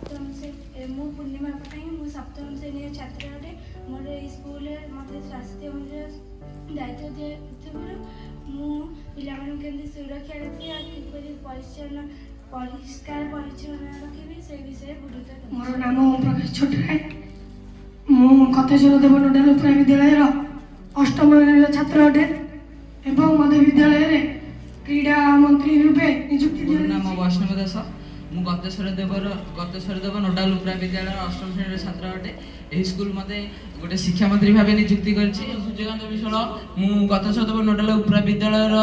सप्तम श्रेणी मु पूर्णिमा पटाई मु सप्तम श्रेणी छात्र अटे मोर स्कूल मत स्वास्थ्य मंत्री दायित्व दिए मु पिला केमती सुरक्षा रखी किपरि परिष्कार परिच्छन्न रखी से विषय गुरुत्व। मोर नाम ओम प्रकाश छोटराय मु कतेश्वर देव नोडाल उप्रा विद्यालय अष्टम श्रेणी छात्र अटे एवं मध्य विद्यालय क्रीड़ा मंत्री रूपे नियुक्ति मोर नाम वैष्णव दास मु गतेश्वर देव नोडाल उप्रा विद्यालय अष्टम श्रेणी छात्र अटे यही स्कूल मते गोटे शिक्षा मंत्री भाव नियुक्ति करछि। सूर्यकांत विश्वाल मु गतेश्वर देव नोडाल उप्रा विद्यालय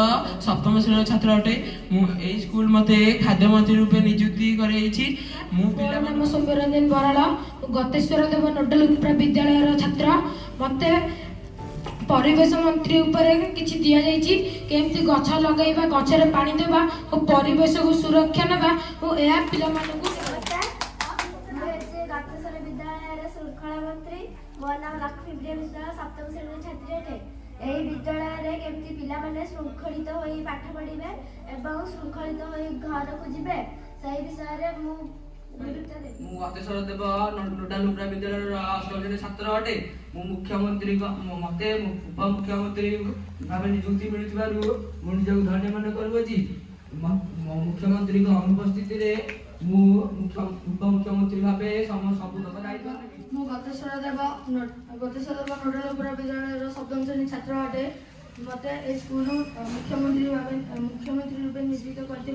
सप्तम श्रेणी छात्र अटे मु एही स्कूल मते खाद्य मंत्री रूपे नियुक्ति करैछि। मु पिला नाम सौम्यरंजन बराला गतेश्वर देव नोडाल उप्रा विद्यालय छात्र मते परिवेश मंत्री उपरे किछि दिया जाइछि केमती गछ लगाइबा गछरे पानी देबा और परिवेश को सुरक्षा नेबा और एहा पिला मानकु गतेश्वर विद्यालय श्रृंखला मंत्री मो नाम लक्ष्मी प्रिया विश्वाल सप्तम श्रेणी छात्री अटे एही विद्यालय केमती पिला माने शृंखलित होई पाठ पढ़िबे एवं शृंखलित होई घर को जिबे सही विषय रे मु गतेश्वर देव नोडाल उप्रा विद्यालय अष्टम श्रेणी छात्र अटे मु मुख्यमंत्री मते उपमुख्यमंत्री भाव नियुक्ति मिलुथिबारु मु निजक धन्य मन करबोजी। मुख्यमंत्री अनुपस्थिति रे मु उपमुख्यमंत्री भावे सब दायित्व मु गतेश्वर देव नोडाल उप्रा विद्यालय सप्तम श्रेणी छात्र अटे मते ए स्कूल मुख्यमंत्री रूपे नियुक्त करते।